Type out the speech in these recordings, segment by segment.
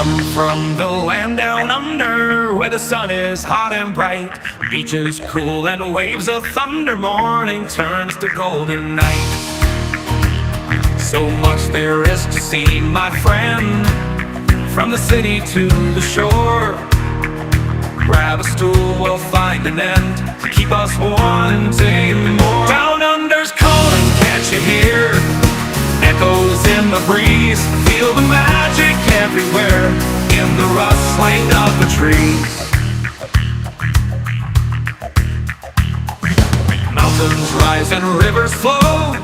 I'm from the land down under, where the sun is hot and bright, beaches cool and waves of thunder. Morning turns to golden night. So much there is to see, my friend, from the city to the shore. Grab a stool, we'll find an end to keep us wanting more. Down under's calling, can't you hear? Echoes in the breeze, feel the magic everywhere, in the rustling of the trees. Mountains rise and rivers flow,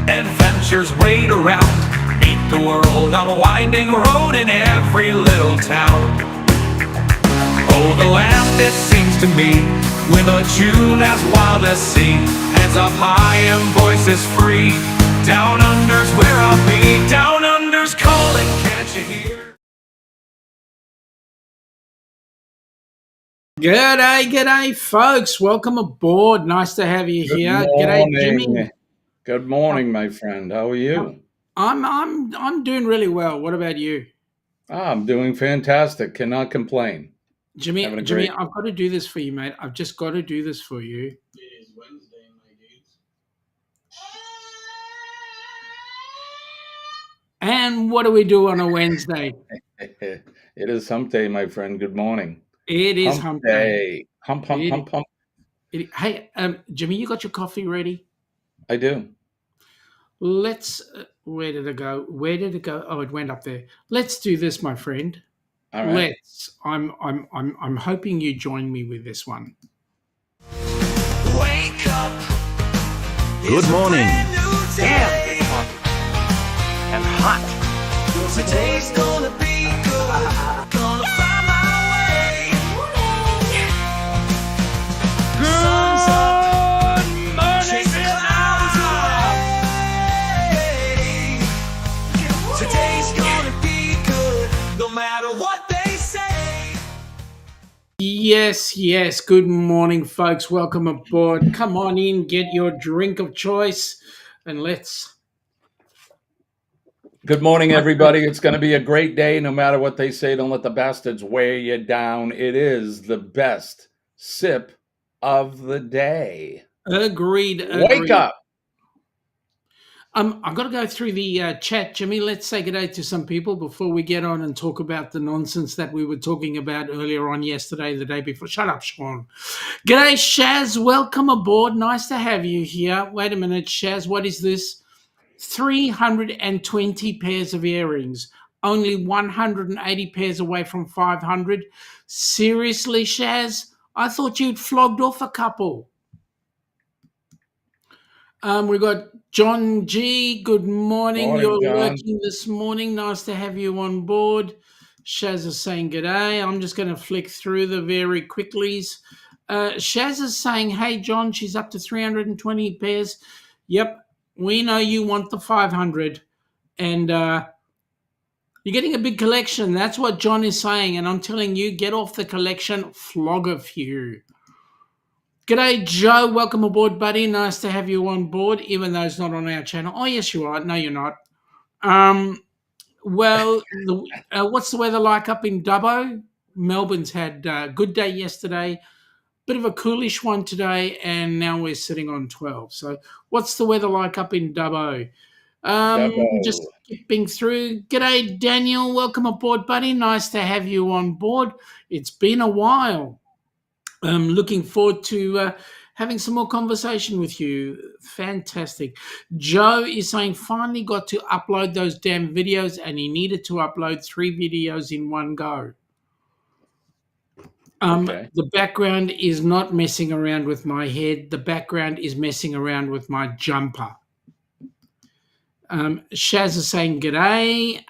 adventures wait around. Meet the world on a winding road in every little town. Oh, the land, it seems to me, with a tune as wild as sea, hands up high and voices free. Down under's where I'll be. Down under's calling, can't you hear? G'day, folks. Welcome aboard. Nice to have you here. G'day, Jimmy. Good morning, my friend. How are you? I'm doing really well. What about you? I'm doing fantastic. Cannot complain. Jimmy, I've got to do this for you, mate. I've just got to do this for you. It is Wednesday, my dudes. And what do we do on a Wednesday? It is hump day, my friend. Good morning. It is hump day. Hump. Hey, Jimmy, you got your coffee ready? I do. Let's. Where did it go? Oh, it went up there. Let's do this, my friend. All right. I'm hoping you join me with this one. Wake up. Good morning. Damn, it's hot. And hot. Today's gonna be good. Gonna find my way. Sun's up. Chase the clouds away. Today's gonna be good, no matter what they say. Yes. Good morning, folks. Welcome aboard. Come on in, get your drink of choice, and let's. Good morning, everybody. It's going to be a great day, no matter what they say. Don't let the bastards wear you down. It is the best sip of the day. Agreed. Wake up. I've got to go through the chat, Jimmy. Let's say good day to some people before we get on and talk about the nonsense that we were talking about earlier on yesterday, the day before. Shut up, Shaun. G'day, Shaz. Welcome aboard. Nice to have you here. Wait a minute, Shaz. What is this? 320 pairs of earrings. Only 180 pairs away from 500. Seriously, Shaz? I thought you'd flogged off a couple. We've got John G. Good morning. Morning, You're John. working this morning. Nice to have you on board. Shaz is saying good day. I'm just going to flick through the very quicklies. Shaz is saying, hey, John, she's up to 320 pairs. Yep, we know you want the 500. And you're getting a big collection. That's what John is saying. And I'm telling you, get off the collection, flog a few. G'day, Joe. Welcome aboard, buddy. Nice to have you on board, even though it's not on our channel. Oh, yes, you are. No, you're not. Well, what's the weather like up in Dubbo? Melbourne's had a good day yesterday, bit of a coolish one today, and now we're sitting on 12. So what's the weather like up in Dubbo? Just skipping through. G'day, Daniel. Welcome aboard, buddy. Nice to have you on board. It's been a while. Looking forward to having some more conversation with you. Fantastic. Joe is saying finally got to upload those damn videos, and he needed to upload 3 videos in one go. Okay. The background is not messing around with my head. The background is messing around with my jumper. Shaz is saying g'day.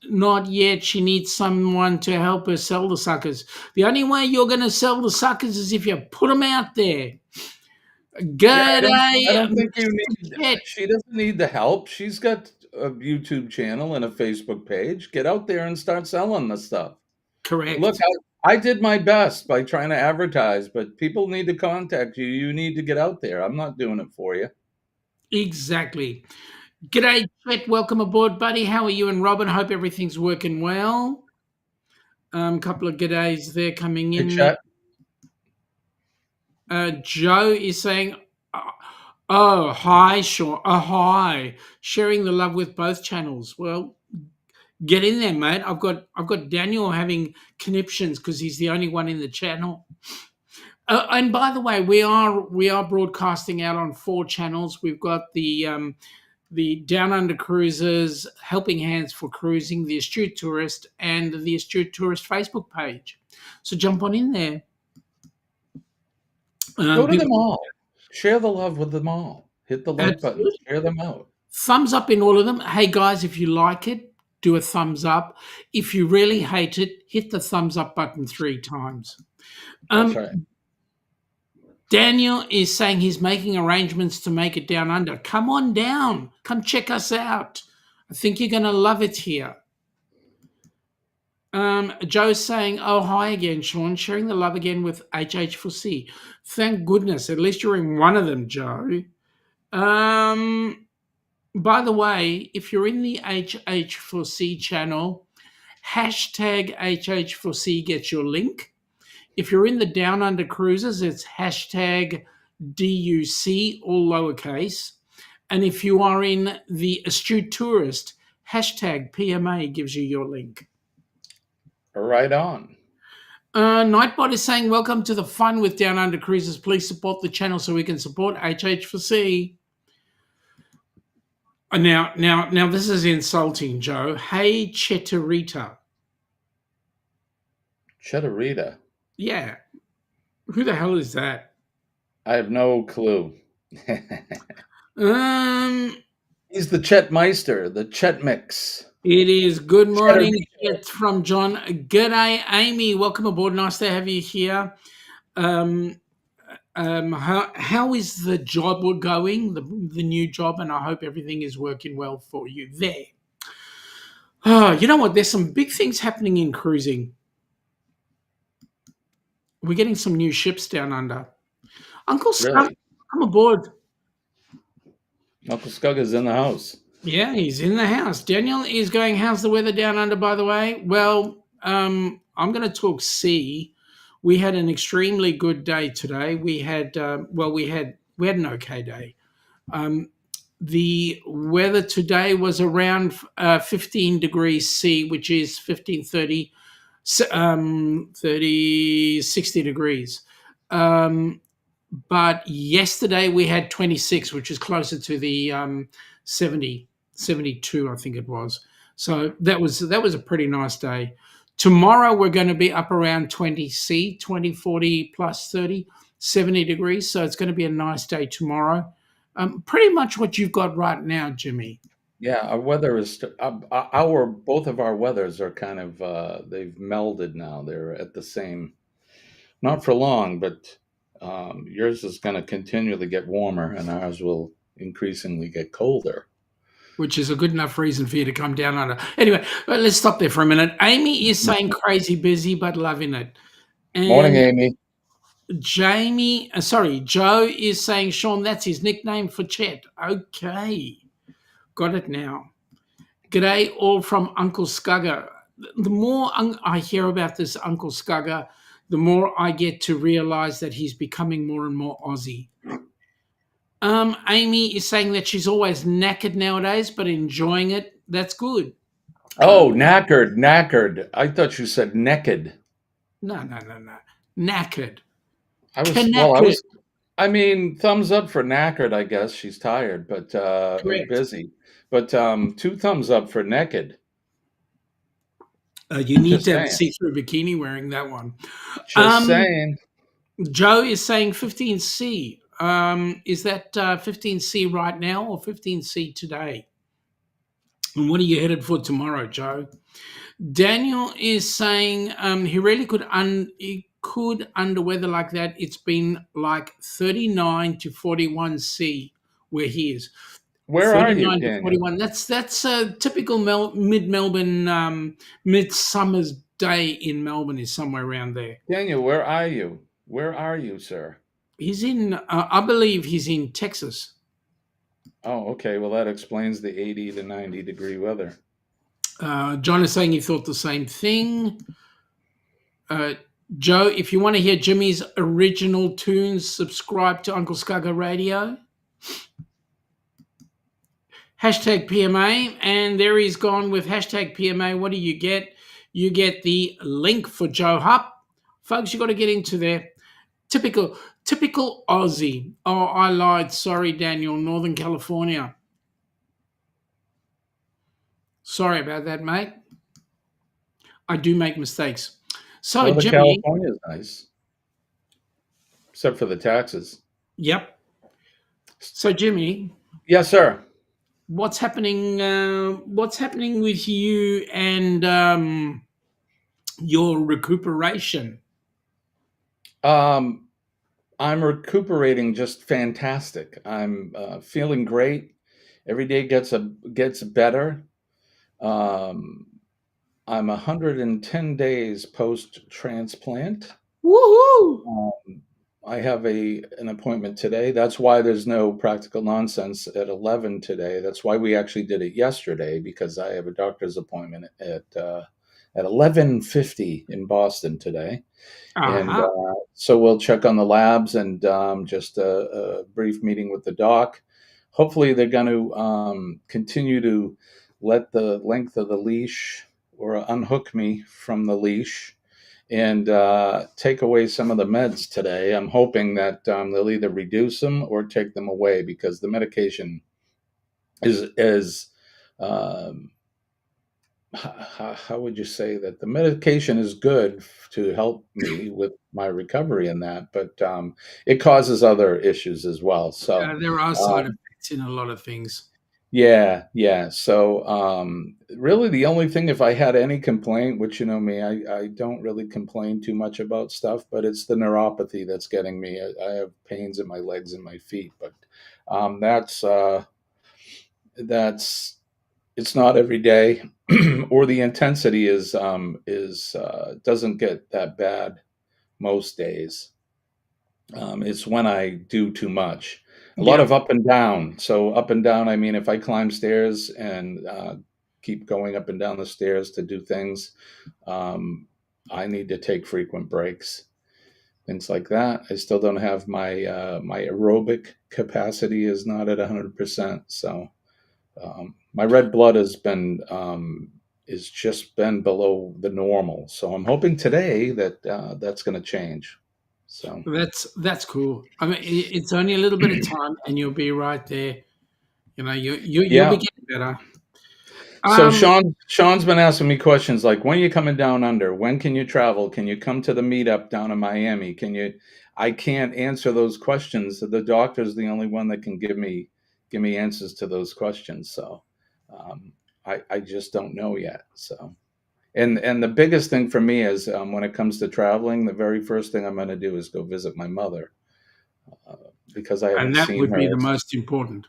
Not yet. She needs someone to help her sell the suckers. The only way you're going to sell the suckers is if you put them out there. G'day. I don't think you need. She doesn't need the help. She's got a YouTube channel and a Facebook page. Get out there and start selling the stuff. Correct. Look, I did my best by trying to advertise, but people need to contact you. You need to get out there. I'm not doing it for you. Exactly. G'day, Chet. Welcome aboard, buddy. How are you and Robin? Hope everything's working well. Couple of g'days there coming Hey, in. chat. Joe is saying, "Oh, hi, Shaun. Oh, hi. Sharing the love with both channels." Well, get in there, mate. I've got Daniel having conniptions because he's the only one in the channel. And by the way, we are broadcasting out on 4 channels. We've got the Down Under Cruisers, Helping Hands for Cruising, the Astute Tourist, and the Astute Tourist Facebook page. So jump on in there. Go to them all. Share the love with them all. Hit the like button. Absolutely. Share them out. Thumbs up in all of them. Hey guys, if you like it, do a thumbs up. If you really hate it, hit the thumbs up button 3 times. That's right. Daniel is saying he's making arrangements to make it down under. Come on down. Come check us out. I think you're going to love it here. Joe's saying, "Oh, hi again, Shaun. Sharing the love again with HH4C. Thank goodness. At least you're in one of them, Joe." By the way, if you're in the HH4C channel, hashtag HH4C gets your link. If you're in the Down Under Cruisers, it's hashtag DUC, all lowercase. And if you are in the Astute Tourist, hashtag PMA gives you your link. Right on. Nightbot is saying, "Welcome to the fun with Down Under Cruisers. Please support the channel so we can support HH4C." Now, this is insulting, Joe. Hey, Chetarita. Chetarita. Yeah. Who the hell is that? I have no clue. Um, He's the Chet Meister, the Chet Mix. It is good morning. Chetarita. It's from John. G'day, Amy. Welcome aboard. Nice to have you here. How is the job going, the new job? And I hope everything is working well for you there. Oh, you know what? There's some big things happening in cruising. We're getting some new ships down under. Uncle Scott, Really? come aboard. Uncle Scug is in the house. Yeah, he's in the house. Daniel is going, "How's the weather down under, by the way?" Well, I'm going to talk sea. We had an extremely good day today. We had we had an okay day. The weather today was around 15 degrees C, which is 1530, 60 degrees. But yesterday we had 26, which is closer to the 70, 72, I think it was. So that was a pretty nice day. Tomorrow we're going to be up around 20 C, 20, 40 plus 30, 70 degrees. So it's going to be a nice day tomorrow. Pretty much what you've got right now, Jimmy. Yeah, our weather is both of our weathers are kind of they've melded now. They're at the same, not for long, but yours is going to continually get warmer, and ours will increasingly get colder. Which is a good enough reason for you to come down under. Anyway, let's stop there for a minute. Amy is saying crazy busy, but loving it. And Morning, Amy. Joe is saying, "Shaun, that's his nickname for Chet." Okay, got it now. G'day, all from Uncle Scugger. The more I hear about this Uncle Scugger, the more I get to realize that he's becoming more and more Aussie. Amy is saying that she's always knackered nowadays, but enjoying it. That's good. Oh, knackered. I thought you said naked. No. Knackered. I mean, thumbs up for knackered, I guess. She's tired, but busy. But 2 thumbs up for naked. You need Just to have a saying. see-through bikini wearing that one. Just saying. Joe is saying 15C. Is that 15C right now or 15C today? And what are you headed for tomorrow, Joe? Daniel is saying he really could under weather like that. It's been like 39 to 41 C where he is. Where are you, Daniel? 41. That's a typical mid-Melbourne midsummer's day in Melbourne is somewhere around there. Daniel, where are you? Where are you, sir? He's in, I believe he's in Texas. Oh, okay. Well, that explains the 80 to 90 degree weather. John is saying he thought the same thing. Uh, Joe, if you want to hear Jimmy's original tunes, subscribe to Uncle Scugger Radio. Hashtag PMA, and there he's gone with hashtag PMA. What do you get? You get the link for Joe Hupp. Folks, you got to get into there. Typical Aussie. Oh, I lied. Sorry, Daniel. Northern California. Sorry about that, mate. I do make mistakes. So, Northern Jimmy. California is nice, except for the taxes. Yep. So, Jimmy. Yes, sir. What's happening? What's happening with you and your recuperation? I'm recuperating just fantastic. I'm feeling great. Every day gets better. I'm 110 days post transplant. Woohoo! I have an appointment today. That's why there's no practical nonsense at 11 today. That's why we actually did it yesterday, because I have a doctor's appointment at 11:50 in Boston today. And so we'll check on the labs and just a brief meeting with the doc. Hopefully they're going to continue to let the length of the leash or unhook me from the leash and take away some of the meds today. I'm hoping that they'll either reduce them or take them away, because the medication is how would you say that the medication is good to help me with my recovery in that, but it causes other issues as well. So there are side effects in a lot of things. yeah. So really the only thing, if I had any complaint, which you know me, I don't really complain too much about stuff, but it's the neuropathy that's getting me. I have pains in my legs and my feet, but that's it's not every day, or the intensity is doesn't get that bad most days. It's when I do too much. A lot of up and down. So up and down, I mean, if I climb stairs and keep going up and down the stairs to do things, I need to take frequent breaks, things like that. I still don't have my aerobic capacity is not at 100%. So my red blood has been is just been below the normal. So I'm hoping today that that's going to change. So That's cool. I mean, it's only a little bit of time, and you'll be right there. You know, you'll be getting better. So Sean's been asking me questions like, when are you coming down under? When can you travel? Can you come to the meetup down in Miami? I can't answer those questions. The doctor's the only one that can give me answers to those questions. So I just don't know yet. So and the biggest thing for me is when it comes to traveling, the very first thing I'm going to do is go visit my mother, because I haven't seen her. And that would be the most important.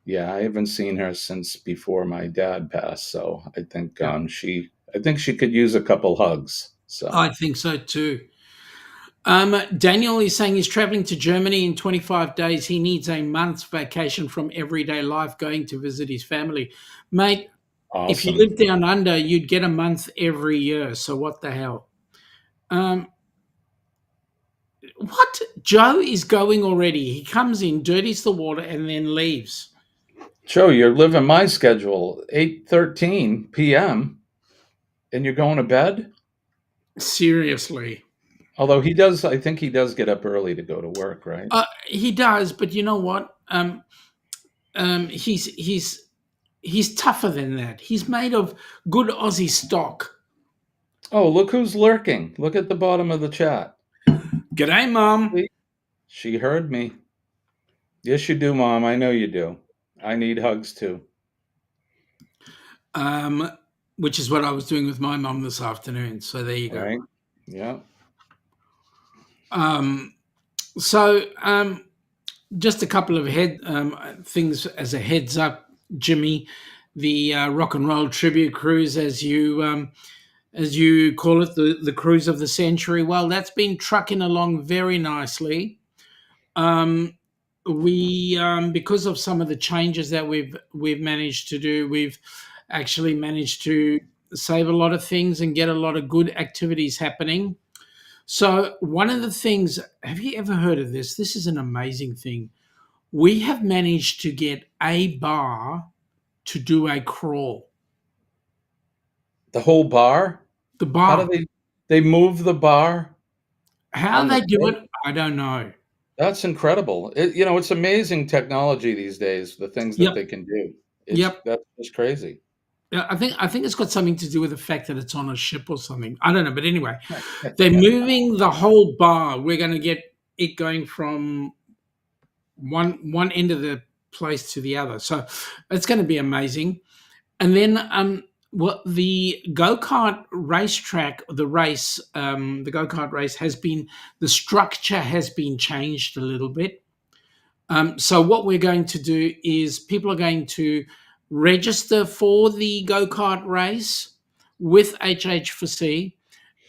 Yeah, I haven't seen her since before my dad passed. So I think she could use a couple hugs. So I think so too. Daniel is saying he's traveling to Germany in 25 days. He needs a month's vacation from everyday life, going to visit his family. Mate, awesome. If you live down under, you'd get a month every year. So what the hell? What? Joe is going already. He comes in, dirties the water, and then leaves. Joe, you're living my schedule, 8:13 p.m., and you're going to bed? Seriously. Although I think he does get up early to go to work, right? He does, but you know what? He's tougher than that. He's made of good Aussie stock. Oh, look who's lurking. Look at the bottom of the chat. G'day, Mom. She heard me. Yes, you do, Mom. I know you do. I need hugs too. Which is what I was doing with my mom this afternoon. So there you go. Right. Yeah. So just a couple of things as a heads up, Jimmy. The rock and roll tribute cruise, as you call it, the cruise of the century. Well, that's been trucking along very nicely. We because of some of the changes that we've managed to do, we've actually managed to save a lot of things and get a lot of good activities happening. So one of the things, have you ever heard of this? This is an amazing thing. We have managed to get a bar to do a crawl. The whole bar? The How do bar. they move the bar How on the they do thing? it, I don't know. That's incredible. It's amazing technology these days, the things that Yep. they can do. Yep. That's just crazy. Yeah, I think it's got something to do with the fact that it's on a ship or something. I don't know, but anyway, they're moving the whole bar. We're going to get it going from one end of the place to the other. So it's going to be amazing. And then what the go-kart racetrack, the go-kart race has been, the structure has been changed a little bit. So what we're going to do is people are going to register for the go-kart race with HH4C.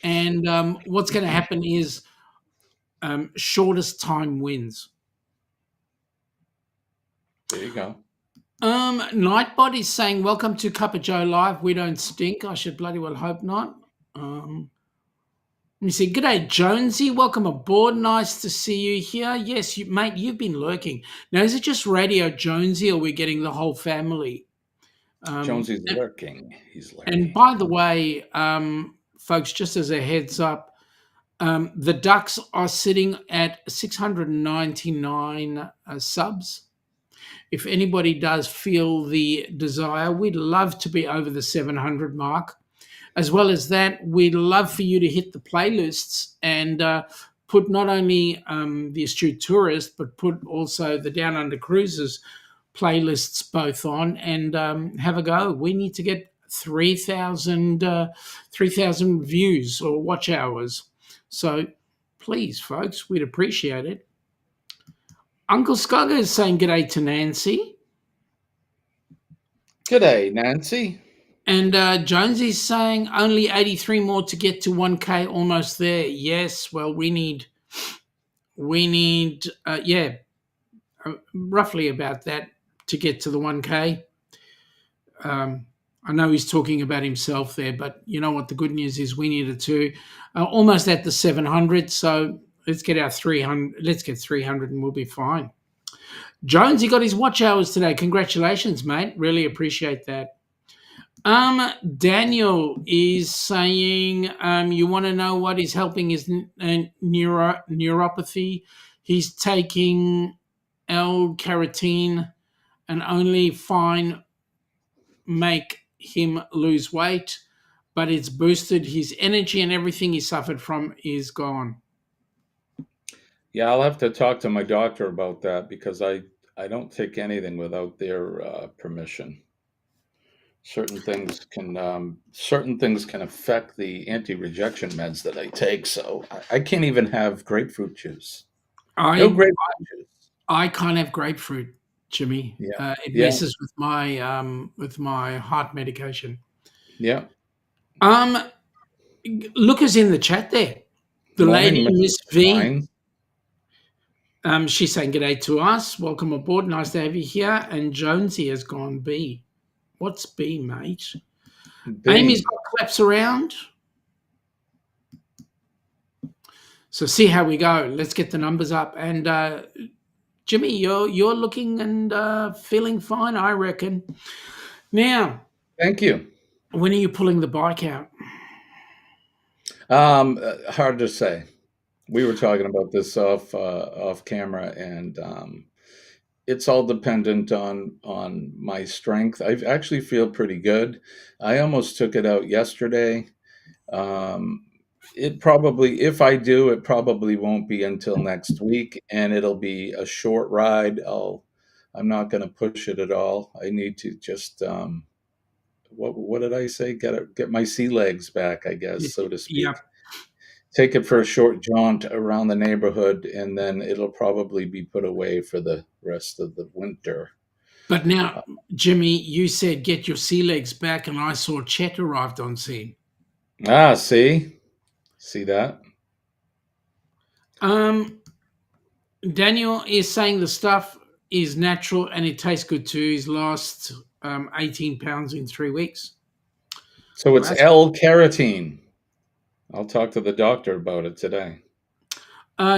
And what's going to happen is shortest time wins. There you go. Nightbot is saying, welcome to Cup of Joe Live. We don't stink. I should bloody well hope not. Let me see. G'day, Jonesy. Welcome aboard. Nice to see you here. Yes, mate, you've been lurking. Now, is it just Radio Jonesy or are we getting the whole family? Jonesy's lurking. He's lurking. And by the way, folks, just as a heads up, the Ducks are sitting at 699 subs. If anybody does feel the desire, we'd love to be over the 700 mark. As well as that, we'd love for you to hit the playlists and put not only the Astute Tourist, but put also the Down Under Cruises playlists both on and have a go. We need to get 3,000 views or watch hours. So please, folks, we'd appreciate it. Uncle Scugger is saying g'day to Nancy. G'day, Nancy. And Jonesy's saying only 83 more to get to 1K, almost there. Yes, well, we need, roughly about that to get to the 1K. I know he's talking about himself there, but you know what the good news is? We needed to almost at the 700. So let's get our 300. Let's get 300 and we'll be fine. Jonesy got his watch hours today. Congratulations, mate. Really appreciate that. Daniel is saying you want to know what is helping his neuropathy. He's taking L-carotene and only fine make him lose weight, but it's boosted his energy and everything he suffered from is gone. Yeah, I'll have to talk to my doctor about that because I don't take anything without their permission. Certain things can affect the anti-rejection meds that I take, so I can't even have grapefruit juice. No grapefruit juice. I can't have grapefruit, Jimmy. Yeah. It messes with my heart medication. Yeah. Look who's in the chat there. The Morning, lady, Miss V. Fine. She's saying g'day to us. Welcome aboard. Nice to have you here. And Jonesy has gone B. What's B, mate? B. Amy's got claps around. So see how we go. Let's get the numbers up. And Jimmy, you're looking and feeling fine, I reckon. Now, thank you. When are you pulling the bike out? Hard to say. We were talking about this off camera, and it's all dependent on my strength. I actually feel pretty good. I almost took it out yesterday. It probably, if I do, it probably won't be until next week, and it'll be a short ride. I'm not going to push it at all. I need to just what did I say? Get my sea legs back, I guess, so to speak. Yep. Take it for a short jaunt around the neighborhood, and then it'll probably be put away for the rest of the winter. But now, Jimmy, you said get your sea legs back, and I saw Chet arrived on scene. See that? Daniel is saying the stuff is natural and it tastes good too. He's lost 18 pounds in 3 weeks. So it's L-carotene. I'll talk to the doctor about it today.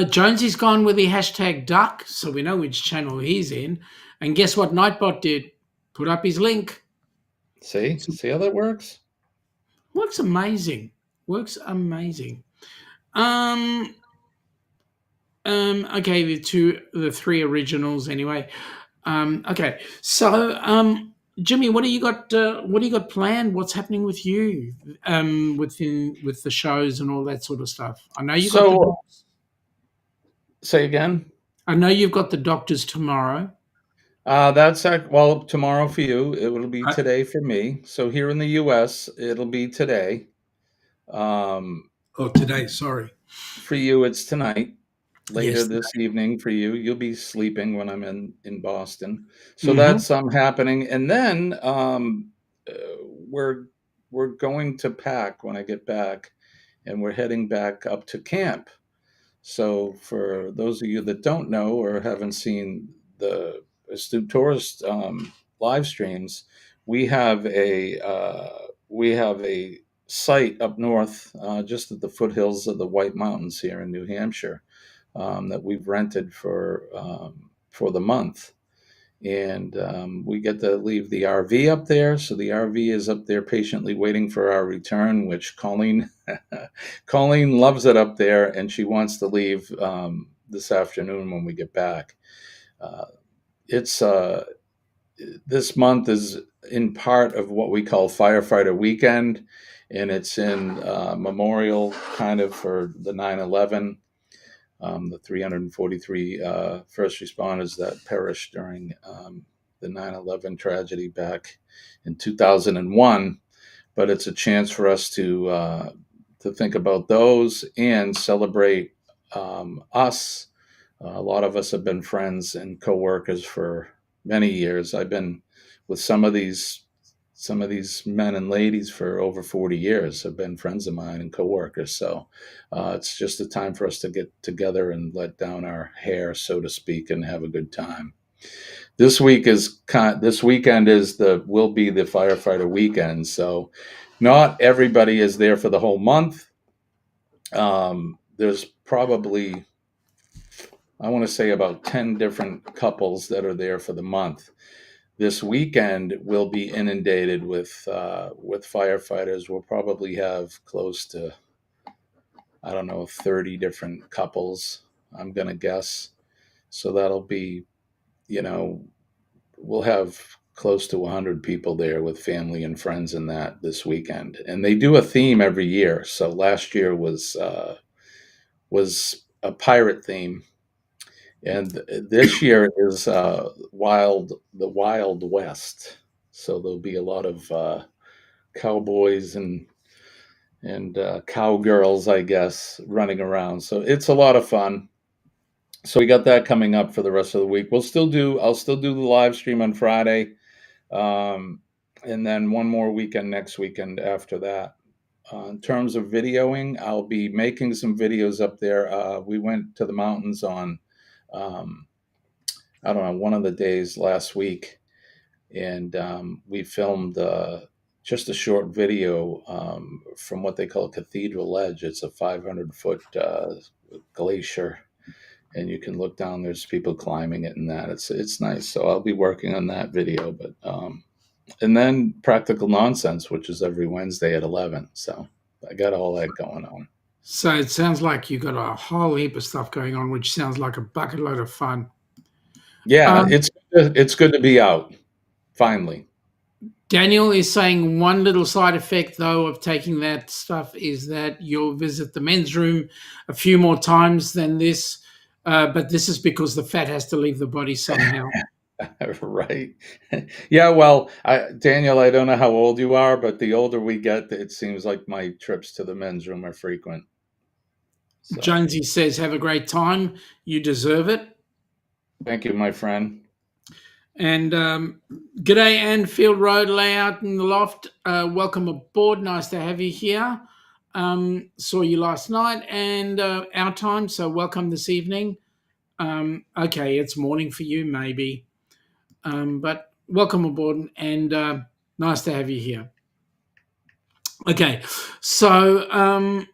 Jonesy's gone with the hashtag duck, so we know which channel he's in. And guess what Nightbot did? Put up his link. See how that works? Works amazing. Works amazing. Um, okay, the three originals anyway. Okay, so Jimmy, what do you got? What do you got planned? What's happening with you? With the shows and all that sort of stuff. I know you got So say again. I know you've got the doctors tomorrow. Well, tomorrow for you. It will be Uh, today for me. So here in the U.S., it'll be today. Um, oh, today. Sorry. for you, it's tonight. Later Yes. this evening for you. You'll be sleeping when I'm in Boston. So Mm-hmm. that's happening. And then uh, we're we're going to pack when I get back, and we're heading back up to camp. So for those of you that don't know or haven't seen the Astute Tourist live streams, we have a site up north, just at the foothills of the White Mountains here in New Hampshire, that we've rented for the month. And we get to leave the RV up there. So the RV is up there patiently waiting for our return, which Colleen loves it up there, and she wants to leave this afternoon when we get back. Uh, it's This month is in part of what we call Firefighter Weekend, and it's in memorial kind of for the 9/11, the 343 first responders that perished during the 9/11 tragedy back in 2001. But it's a chance for us to think about those and celebrate us. A lot of us have been friends and coworkers for many years. I've been with some of these men and ladies for over 40 years. Have been friends of mine and coworkers. So it's just a time for us to get together and let down our hair, so to speak, and have a good time. This weekend will be the firefighter weekend. So not everybody is there for the whole month. There's probably, I want to say, about 10 different couples that are there for the month. This weekend will be inundated with firefighters. We'll probably have close to, I don't know, 30 different couples, I'm going to guess. So that'll be, you know, we'll have close to 100 people there with family and friends in that this weekend. And they do a theme every year. So last year was a pirate theme, and this year is the Wild West. So there'll be a lot of cowboys and cowgirls, I guess, running around. So it's a lot of fun. So we got that coming up for the rest of the week. I'll still do the live stream on Friday, and then one more weekend next weekend after that. In terms of videoing, I'll be making some videos up there. We went to the mountains on, I don't know, one of the days last week, and we filmed just a short video from what they call Cathedral Ledge. It's a 500-foot glacier, and you can look down. There's people climbing it, and that it's nice. So I'll be working on that video, but and then Practical Nonsense, which is every Wednesday at 11. So I got all that going on. So it sounds like you've got a whole heap of stuff going on, which sounds like a bucket load of fun. Yeah, it's good to be out finally. Daniel is saying one little side effect, though, of taking that stuff is that you'll visit the men's room a few more times than this, but this is because the fat has to leave the body somehow. Right. Yeah, well, Daniel, I don't know how old you are, but the older we get, it seems like my trips to the men's room are frequent. So, Jonesy says, have a great time. You deserve it. thank you, my friend. And g'day, Anfield Road layout in the loft. Welcome aboard. Nice to have you here. Saw you last night and our time, so welcome this evening. Okay, it's morning for you, maybe. But welcome aboard and nice to have you here. Okay, so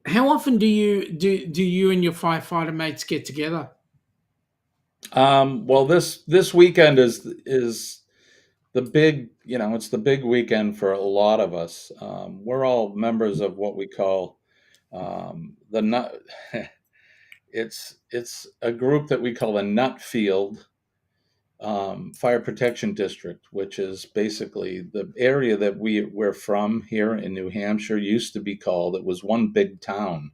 How often do you and your firefighter mates get together? Well, this weekend is the big, it's the big weekend for a lot of us. We're all members of what we call the nut. It's a group that we call the Nutfield Fire Protection District, which is basically the area that we're from here in New Hampshire. Used to be called. It was one big town,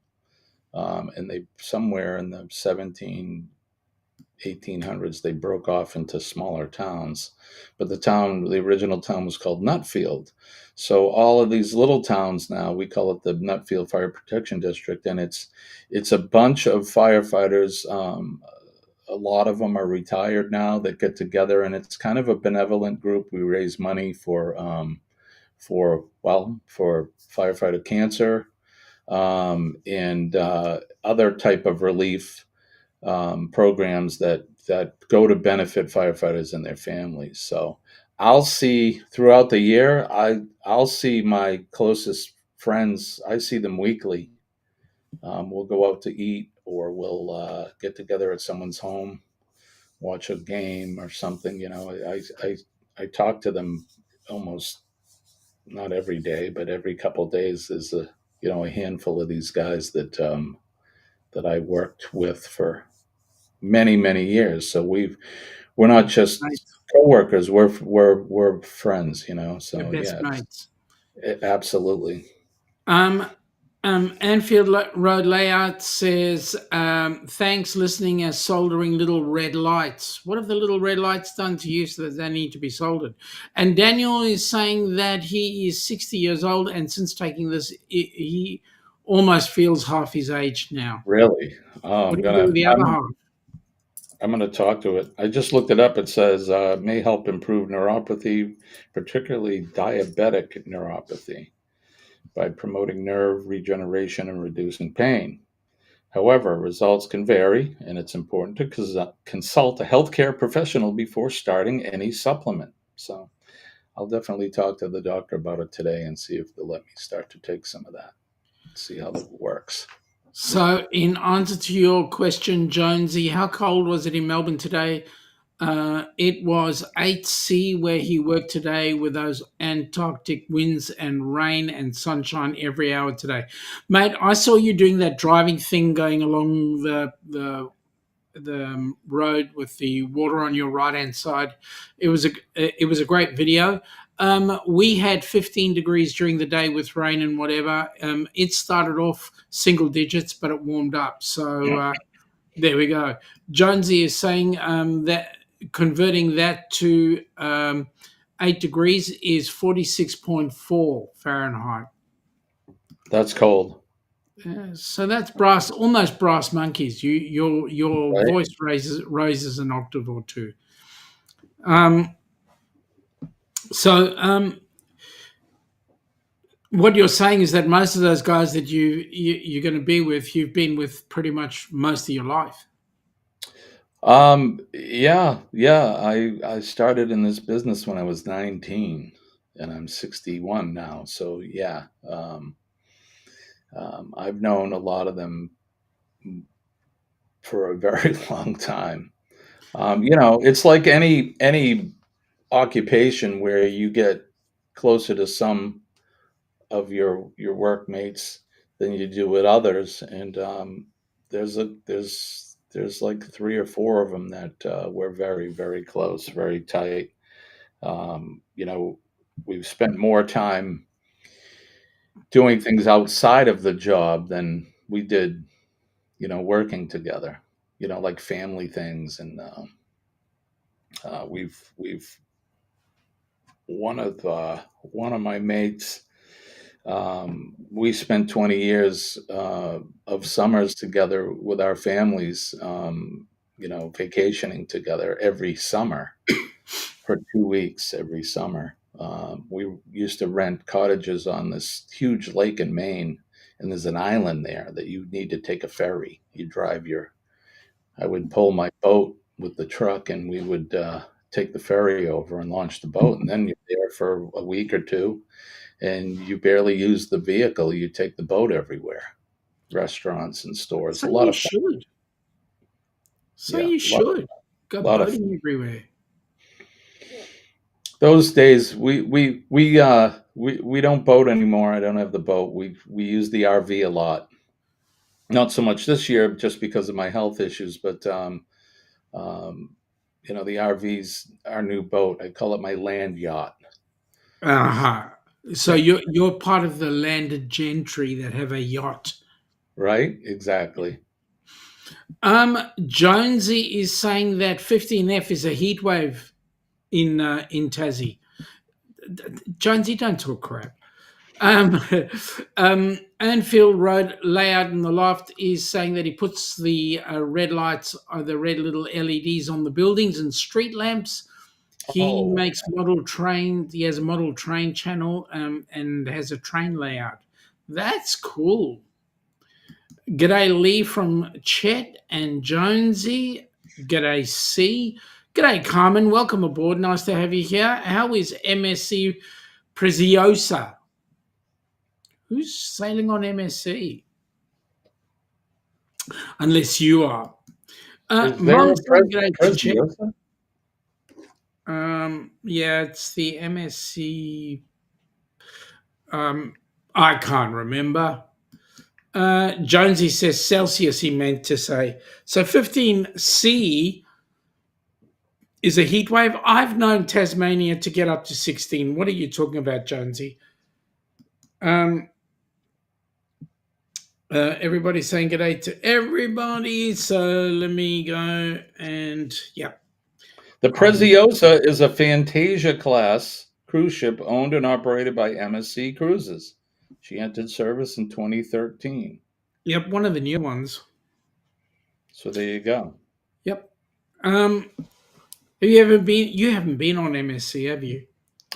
and they somewhere in the 1800s they broke off into smaller towns, but the original town was called Nutfield. So all of these little towns now we call it the Nutfield Fire Protection District, and it's a bunch of firefighters. A lot of them are retired now that get together, and it's kind of a benevolent group. We raise money for firefighter cancer, and other type of relief programs that go to benefit firefighters and their families. So I'll see throughout the year. I'll see my closest friends. I see them weekly. We'll go out to eat, or we'll get together at someone's home, watch a game or something. I talk to them almost not every day, but every couple of days. Is a handful of these guys that I worked with for many many years. So we're not just Mates, coworkers. We're friends. your So best yeah, mates. absolutely. Um, Anfield Road Layout says, thanks listening as soldering little red lights. What have the little red lights done to you so that they need to be soldered? And Daniel is saying that he is 60 years old, and since taking this, he almost feels half his age now. Really. Oh, What do you do with the other half? I'm gonna talk to it. I just looked it up. It says may help improve neuropathy, particularly diabetic neuropathy, by promoting nerve regeneration and reducing pain. However, results can vary, and it's important to consult a healthcare professional before starting any supplement. So I'll definitely talk to the doctor about it today and see if they'll let me start to take some of that. See how that works. So, in answer to your question, Jonesy, how cold was it in Melbourne today? It was 8C where he worked today with those Antarctic winds and rain and sunshine every hour today. Mate, I saw you doing that driving thing going along the road with the water on your right hand side. It was a great video. We had 15 degrees during the day with rain and whatever. It started off single digits, but it warmed up. So there we go. Jonesy is saying that converting that to 8 degrees is 46.4 Fahrenheit. That's cold, So that's brass, almost brass monkeys. Your right? voice raises an octave or two. Um, so what you're saying is that most of those guys that you're going to be with, you've been with pretty much most of your life. Yeah, yeah. I started in this business when I was 19, and I'm 61 now. So yeah, I've known a lot of them for a very long time. It's like any occupation where you get closer to some of your workmates than you do with others, and there's like three or four of them that we're very very close, very tight. You know, we've spent more time doing things outside of the job than we did, working together. Like family things, and we've one of my mates. We spent 20 years of summers together with our families, vacationing together every summer for 2 weeks every summer. We used to rent cottages on this huge lake in Maine, and there's an island there that you need to take a ferry. I would pull my boat with the truck, and we would take the ferry over and launch the boat, and then you're there for a week or two, and you barely use the vehicle. You take the boat everywhere. restaurants and stores. So A lot you of fun. should. So Yeah, you a lot, should. Got lot of fun. boating everywhere. Those days we don't boat anymore. I don't have the boat. We use the RV a lot. Not so much this year, just because of my health issues, but um, the RV's our new boat. I call it my land yacht. Uh-huh. So Yeah, you're part of the landed gentry that have a yacht. right? Exactly. Jonesy is saying that 15F is a heat wave in Tassie. Jonesy, don't talk crap. Um, Anfield Road layout in the loft is saying that he puts the red lights or the red little LEDs on the buildings and street lamps. He Oh, makes model train. He has a model train channel and has a train layout. That's cool. G'day Lee from Chet and Jonesy. G'day C. G'day Carmen. Welcome aboard. Nice to have you here. How is MSC Preziosa? Who's sailing on MSC? Unless you are. is there Mum a saying g'day to Chet. Preziosa? Yeah, it's the MSC. I can't remember. Jonesy says Celsius, he meant to say. So 15C is a heat wave. I've known Tasmania to get up to 16. What are you talking about, Jonesy? Everybody's saying good day to everybody. So let me go and, yeah. The Preziosa is a Fantasia class cruise ship owned and operated by MSC Cruises. She entered service in 2013. Yep, one of the new ones. So there you go. Yep. Have you ever been? You haven't been on MSC, have you?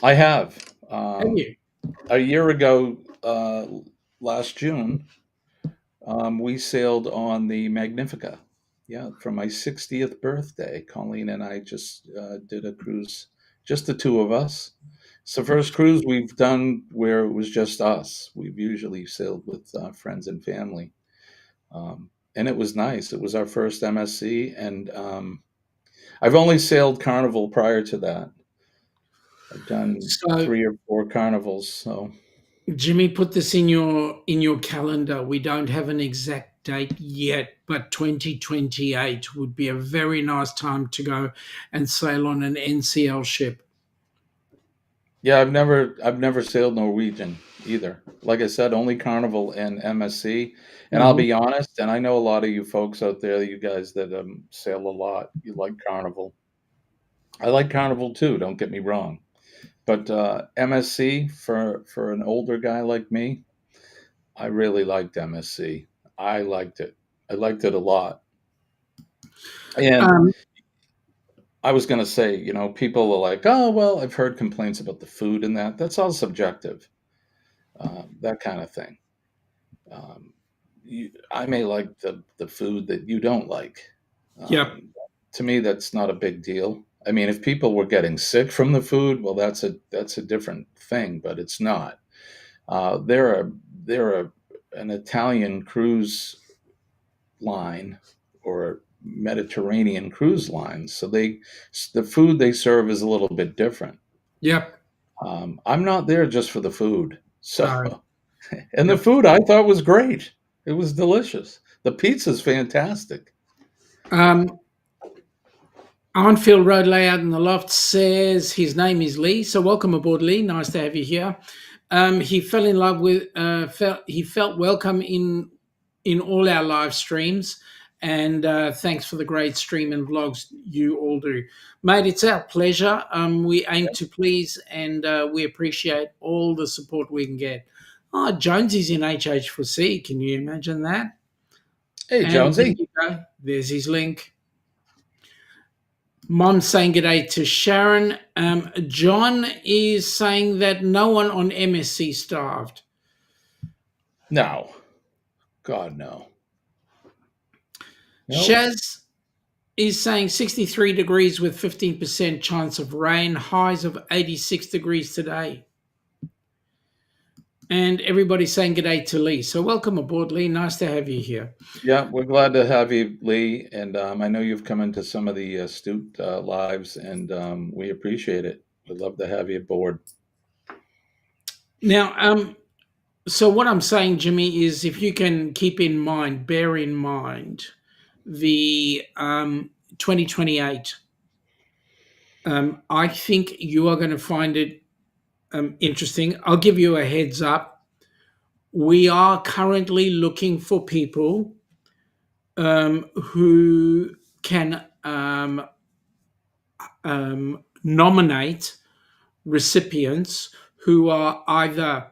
I have. Have you? A year ago, last June, we sailed on the Magnifica. Yeah, for my 60th birthday, Colleen and I just did a cruise, just the two of us. It's the first cruise we've done where it was just us. We've usually sailed with friends and family. And it was nice. It was our first MSC, and I've only sailed Carnival prior to that. I've done So 3 or 4 carnivals, so Jimmy, put this in your calendar. We don't have an exact date yet, but 2028 would be a very nice time to go and sail on an NCL ship. yeah, I've never sailed Norwegian either. Like I said, only Carnival and MSC. And I'll Mhm. be honest, and I know a lot of you folks out there, you guys that sail a lot, you like Carnival. I like Carnival too. Don't get me wrong, but MSC for an older guy like me, I really liked MSC. I liked it. I liked it a lot. And Um, I was going to say, people are like, oh, well, I've heard complaints about the food and that. That's all subjective, that kind of thing. Um, I may like the food that you don't like. yep, Um, to me, that's not a big deal. I mean, if people were getting sick from the food, well, that's a different thing, but it's not. They're an Italian cruise line or Mediterranean cruise line, so the food they serve is a little bit different. yep. I'm not there just for the food, so No, and the yep. food I thought was great. It was delicious. The pizza's fantastic. Um, Arnfield Road layout in the loft says his name is Lee. So welcome aboard, Lee. Nice to have you here. He fell in love with. He felt welcome in all our live streams, and thanks for the great stream and vlogs you all do, mate. It's our pleasure. We aim to please, and we appreciate all the support we can get. Oh, Jonesy's in HH4C. Can you imagine that? Hey, And there Jonesy. you go. There's his link. Mom saying good day to Sharon. John is saying that no one on MSC starved. No, God, no. Nope. Shaz is saying 63 degrees with 15% chance of rain, highs of 86 degrees today. And everybody's saying good day to Lee. So welcome aboard, Lee. Nice to have you here. Yeah, we're glad to have you, Lee. And I know you've come into some of the Astute lives, and we appreciate it. We'd love to have you aboard. Now, so what I'm saying, Jimmy, is if you can bear in mind the 2028, I think you are going to find it interesting. I'll give you a heads up. We are currently looking for people who can nominate recipients who are either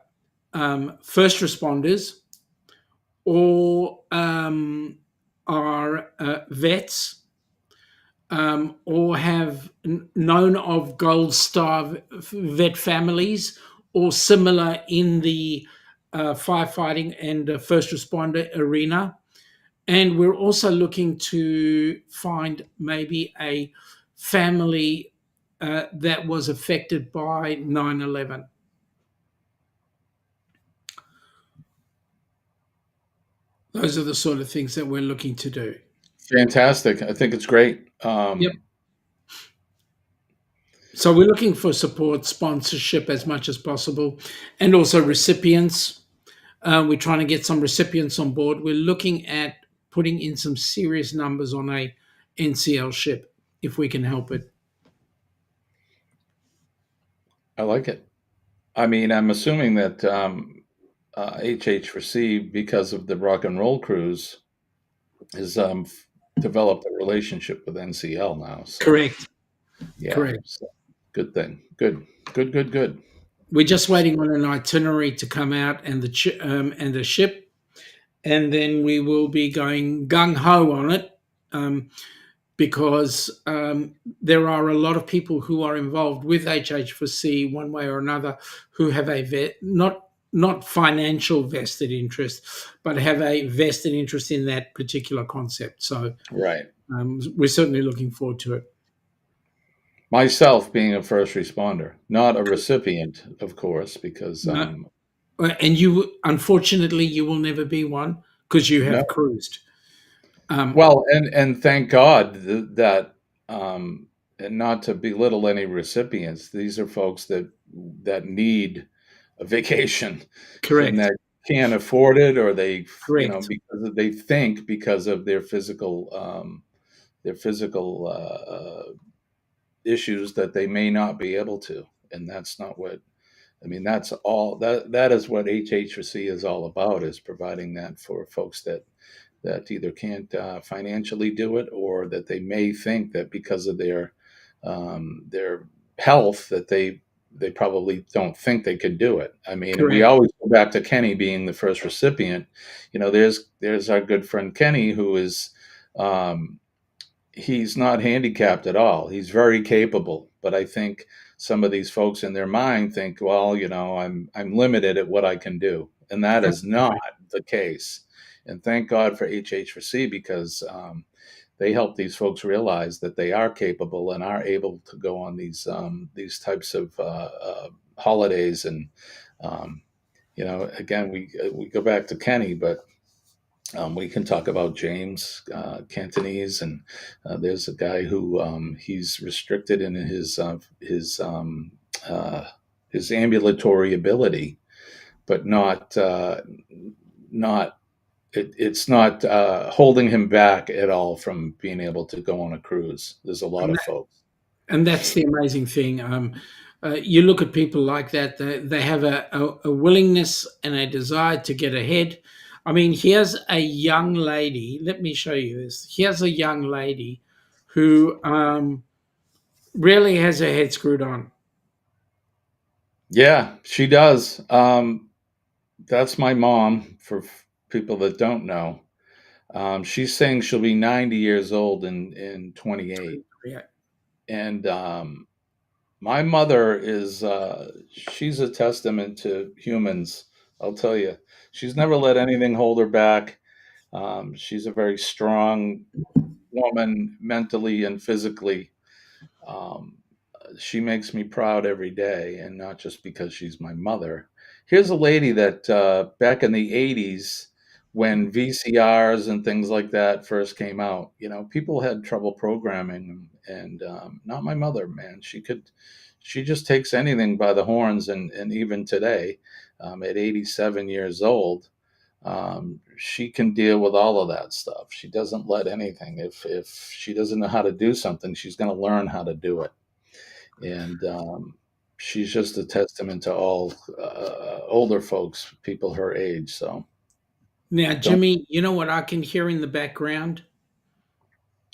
first responders or are vets or have known of Gold Star vet families or similar in the firefighting and first responder arena. And we're also looking to find maybe a family that was affected by 9/11. Those are the sort of things that we're looking to do. Fantastic. I think it's great. Yep. So we're looking for support, sponsorship as much as possible, and also recipients. We're trying to get some recipients on board. We're looking at putting in some serious numbers on a NCL ship if we can help it. I like it. I mean, I'm assuming that HH4C, because of the rock and roll cruise, has developed a relationship with NCL now. So, Correct. yeah, Correct. so, good thing. Good, good, good, good. We're just waiting on an itinerary to come out and the ship, and then we will be going gung ho on it. Because there are a lot of people who are involved with HH4C one way or another who have a not financial vested interest, but have a vested interest in that particular concept. So Right. we're certainly looking forward to it. Myself being a first responder, not a recipient, of course, because No, and you, unfortunately, you will never be one because you no. have cruised. Well, and thank God that and not to belittle any recipients, these are folks that need a vacation and Correct. that can't afford it, or they, Correct. because they think because of their physical issues that they may not be able to, and that's not what I mean. That's all that is what HHC is all about, is providing that for folks that either can't financially do it, or that they may think that because of their health that they probably don't think they could do it. I mean, and we Correct. always go back to Kenny being the first recipient. There's our good friend Kenny, who is he's not handicapped at all. He's very capable, but I think some of these folks in their mind think, well, I'm limited at what I can do, and that is not the case. And thank God for HH4C, because they help these folks realize that they are capable and are able to go on these types of holidays. And again, we go back to Kenny, but we can talk about James Cantonese, and there's a guy who he's restricted in uh, his ambulatory ability, but not it's not holding him back at all from being able to go on a cruise. There's a lot And of folks. And that's the amazing thing. You look at people like that; they have a willingness and a desire to get ahead. I mean, here's a young lady. Let me show you this. Here's a young lady who really has her head screwed on. Yeah, she does. That's my mom, for people that don't know. She's saying she'll be 90 years old in 28. Yeah, And my mother is, she's a testament to humans. I'll tell you, she's never let anything hold her back. She's a very strong woman, mentally and physically. Um, she makes me proud every day, and not just because she's my mother. Here's a lady that back in the 80s, when VCRs and things like that first came out, people had trouble programming them. And not my mother, man. She just takes anything by the horns. And even today, at 87 years old, she can deal with all of that stuff. She doesn't let anything. If she doesn't know how to do something, she's going to learn how to do it. And she's just a testament to all older folks, people her age. So Now, don't. Jimmy, you know what I can hear in the background?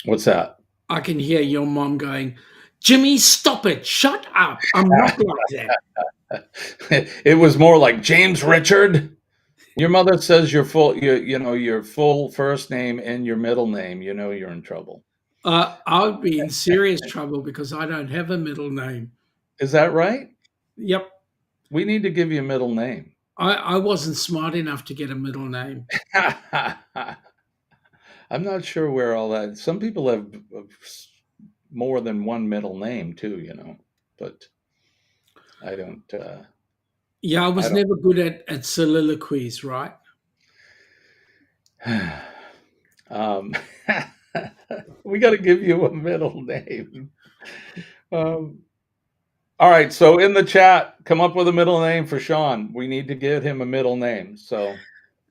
What's that? I can hear your mom going, Jimmy, stop it. Shut up. I'm not like that. It was more like James Richard. Your mother says your full first name and your middle name. You know you're in trouble. I would be in serious trouble because I don't have a middle name. Is that right? Yep. We need to give you a middle name. I wasn't smart enough to get a middle name. I'm not sure where all that. Some people have more than one middle name too, but I don't. Yeah, I I was don't. never good at soliloquies, right? um, we got to give you a middle name. Um, all right, so in the chat, come up with a middle name for Shaun. We need to give him a middle name.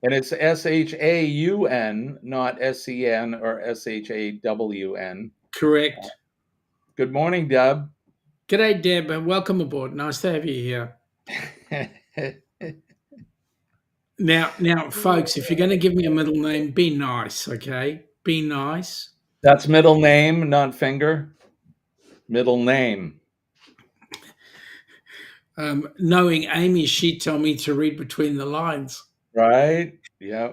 And it's Shaun, not Sen or Shawn. Correct. Good morning, Deb. G'day, Deb, and welcome aboard. Nice to have you here. Now, folks, if you're going to give me a middle name, be nice, okay? Be nice. That's middle name, not finger. Middle name. Knowing Amy, she'd tell me to read between the lines. Right? Yeah.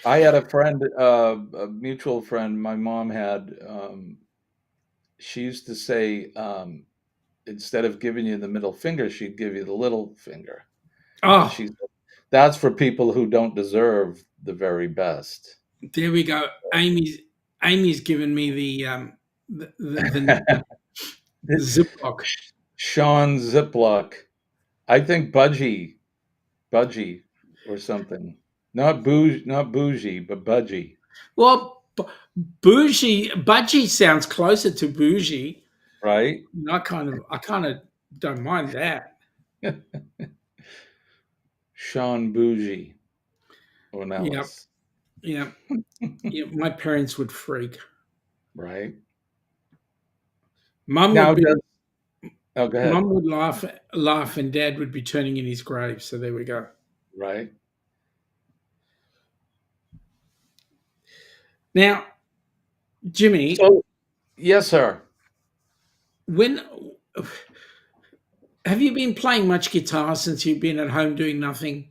I had a friend, a mutual friend my mom had. She used to say, instead of giving you the middle finger, she'd give you the little finger. And Oh, she said, that's for people who don't deserve the very best. there we go. Amy's given me the Ziploc. Shaun Ziploc. I think Budgie or something. Not bougie, but budgie. Well, budgie sounds closer to bougie. Right? I kind of don't mind that. Shaun Bougie Yeah, Ornellas. yeah, yeah. My parents would freak. Right? Mum Now, would be. go ahead. Mum would laugh, and Dad would be turning in his grave. So there we go. Right? Now, Jimmy, So, yes, sir. when have you been playing much guitar since you've been at home doing nothing?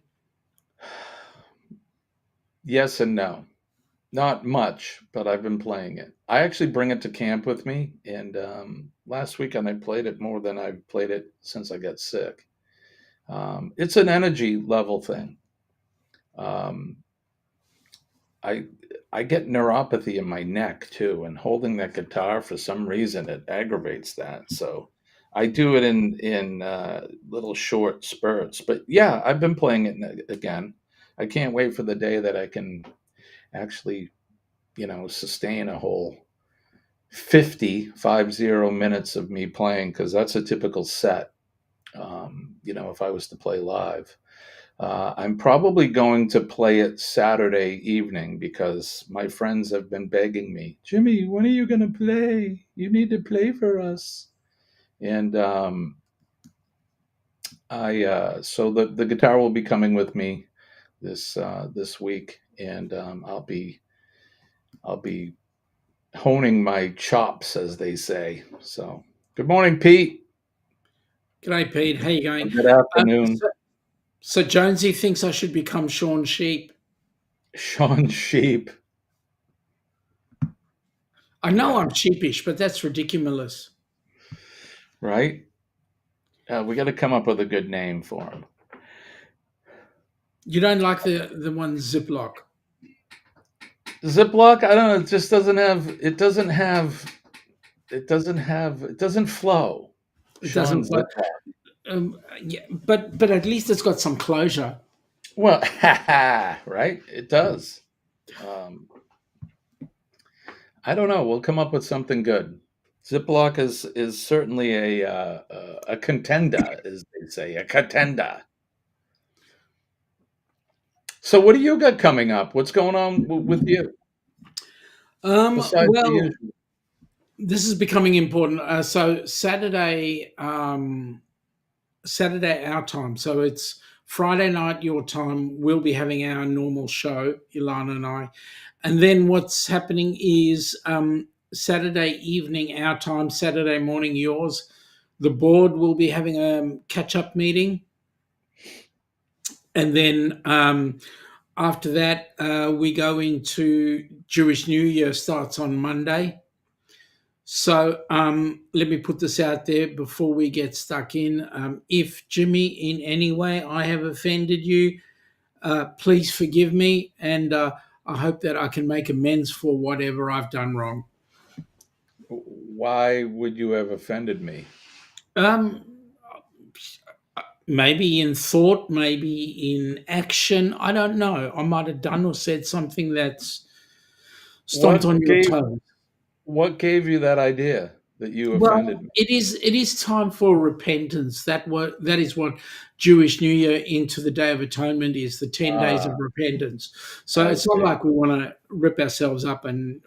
Yes and no. Not much, but I've been playing it. I actually bring it to camp with me, and last weekend I played it more than I've played it since I got sick. It's an energy level thing. Um, I I get neuropathy in my neck too, and holding that guitar for some reason it aggravates that. So I do it in little short spurts. But yeah, I've been playing it again. I can't wait for the day that I can actually, sustain a whole 50 minutes of me playing, because that's a typical set. If I was to play live. I'm probably going to play it Saturday evening because my friends have been begging me, Jimmy, when are you going to play? You need to play for us. And so the guitar will be coming with me this week, and I'll be honing my chops, as they say. So, good morning, Pete. G'day, Pete. How you going? Good afternoon, So Jonesy thinks I should become Sean Sheep. Shaun Sheep. I know Yeah. I'm sheepish, but that's ridiculous. Right? We got to come up with a good name for him. You don't like the one Ziploc? Ziploc, I don't know. It just doesn't have. It doesn't flow. It Shaun doesn't. Ziploc. Yeah, but at least it's got some closure. Well, right? It does. Um, I don't know. We'll come up with something good. Ziploc is certainly a contender, as they say, a contender. So, what do you got coming up? What's going on with you besides the Well, usual? this is becoming important. So Saturday our time. So it's Friday night your time. We'll be having our normal show, Ilana and I. And then what's happening is Saturday evening our time, Saturday morning yours. The board will be having a catch up meeting. And then after that, we go into Jewish New Year, starts on Monday. So let me put this out there before we get stuck in. If Jimmy, in any way I have offended you, please forgive me, and I hope that I can make amends for whatever I've done wrong. Why would you have offended me? Um, maybe in thought, maybe in action. I don't know. I might have done or said something that's stomped on What your gave toes. what gave you that idea that you offended Well, me? it is time for repentance. That is what Jewish New Year into the Day of Atonement is, the 10 days of Ah, repentance. So I it's not see. like we want to rip ourselves up and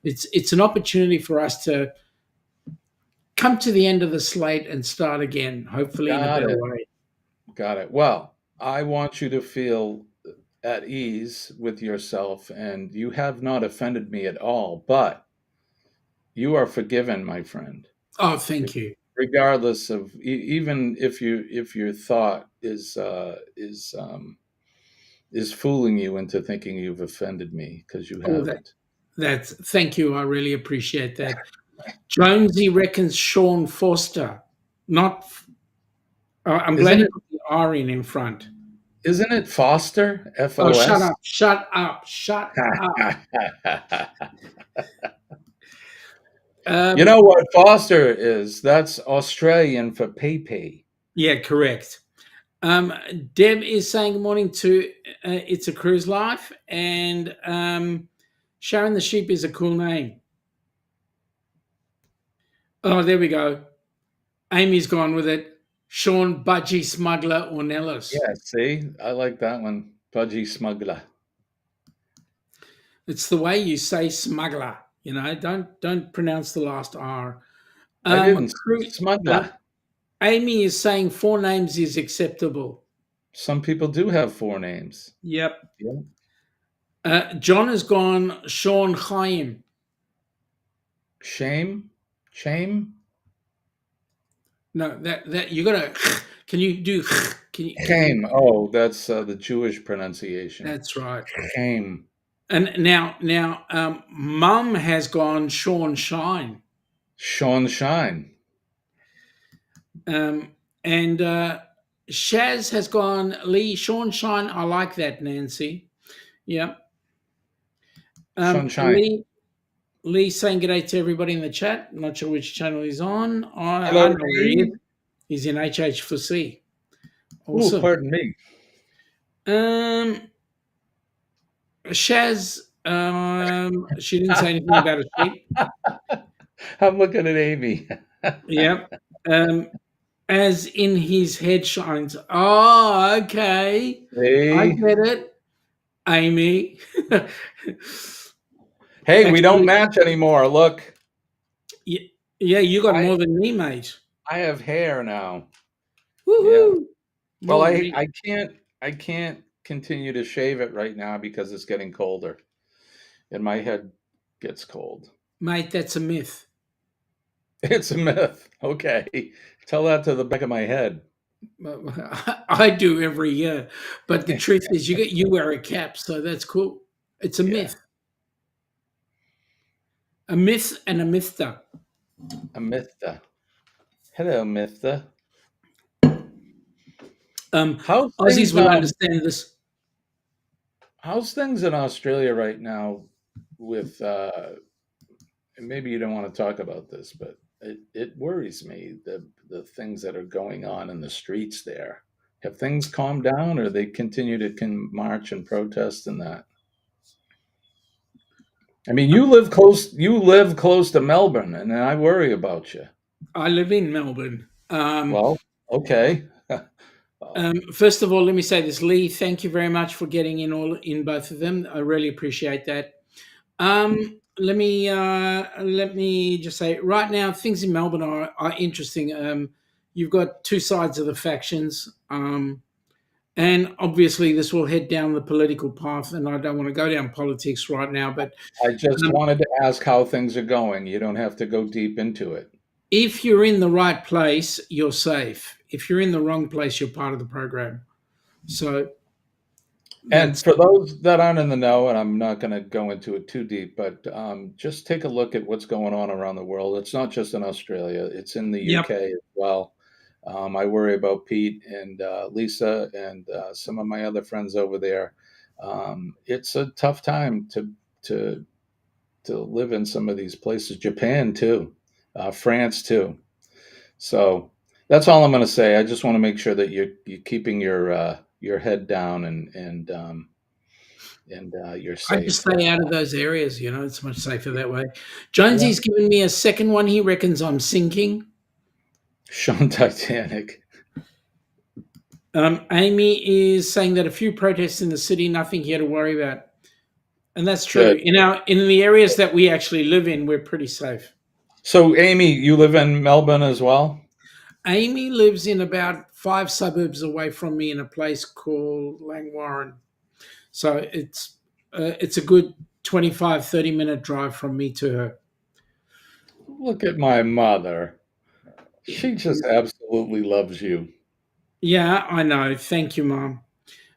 it's an opportunity for us to come to the end of the slate and start again, hopefully in a Got better it. way. Got it. Well, I want you to feel at ease with yourself, and you have not offended me at all, but you are forgiven, my friend. Oh, thank you. Regardless of even if your thought is fooling you into thinking you've offended me because you Oh, haven't. that's thank you. I really appreciate that. Jonesy reckons Sean Forster, not. I'm glad Isn't he it put the R in front. isn't it Foster? Oh, shut FOS? up! Shut up! Shut up! You Um, know what Foster is? That's Australian for pay. yeah, correct. Um, Deb is saying good morning to It's a Cruise Life, and Sharon the Sheep is a cool name. Oh, there we go. Amy's gone with it. Sean Budgie Smuggler Ornellas. Yeah, see? I like that one. Pudgy smuggler. It's the way you say smuggler. Don't pronounce the last R. I didn't Um, smuggler. Amy is saying four names is acceptable. Some people do have four names. Yep. Yeah. John has gone Sean Chaim. Shame? Shame? No, that you gotta. Can you do? Can you? Shame. Oh, that's the Jewish pronunciation. That's right. Shame. And now, Mum has gone Sean Shine. Sean Shine. And Shaz has gone Lee Sean Shine. I like that, Nancy. Yep. Sunshine. Lee saying good day to everybody in the chat. Not sure which channel he's on. I Hello, know where he is. Lee. He's in HH4C. Ooh, Awesome. pardon me. Shaz, she didn't say anything about a sheep. I'm looking at Amy. Yep. As in his head shines. Oh, okay. I Hey. get it, Amy. Hey, we don't Actually, match anymore. Look, yeah, you got I more than me, mate. I have hair now. Yeah. Woohoo! Well, More than me, I can't continue to shave it right now because it's getting colder and my head gets cold. mate. That's a myth. It's a myth. Okay. Tell that to the back of my head. I do every year, but the truth is, you wear a cap, so that's cool. It's a Yeah. myth, and a myther. A mytha. Hello, mytha. How's Aussies things will understand this. how's things in Australia right now with maybe you don't want to talk about this, but it worries me, the things that are going on in the streets there. Have things calmed down, or they continue to march and protest and that? I mean, you live close to Melbourne, and I worry about you. I live in Melbourne. Well, okay. First of all, let me say this, Lee. Thank you very much for getting in both of them. I really appreciate that. Let me just say right now things in Melbourne are interesting. You've got two sides of the factions, and obviously this will head down the political path. And I don't want to go down politics right now, but I just um, wanted to ask how things are going. You don't have to go deep into it. if you're in the right place, you're safe. If you're in the wrong place, you're part of the program. So And that's for those that aren't in the know, and I'm not going to go into it too deep, but just take a look at what's going on around the world. It's not just in Australia; it's in the yep. UK as well. I worry about Pete and Lisa and some of my other friends over there. It's a tough time to to live in some of these places. Japan too, France too. So that's all I'm going to say. I just want to make sure that you're keeping your head down and you're I just safe. stay out of those areas. It's much safer that way. Yeah. Jonesy's given me a second one. He reckons I'm sinking. Shaun Titanic. Amy is saying that a few protests in the city, nothing here to worry about, and that's true. Good. In the areas that we actually live in, we're pretty safe. So, Amy, you live in Melbourne as well? Amy lives in about 5 suburbs away from me in a place called Langwarrin. So it's a good 25-30 minute drive from me to her. Look at my mother. She just absolutely loves you. Yeah, I know. Thank you, Mom.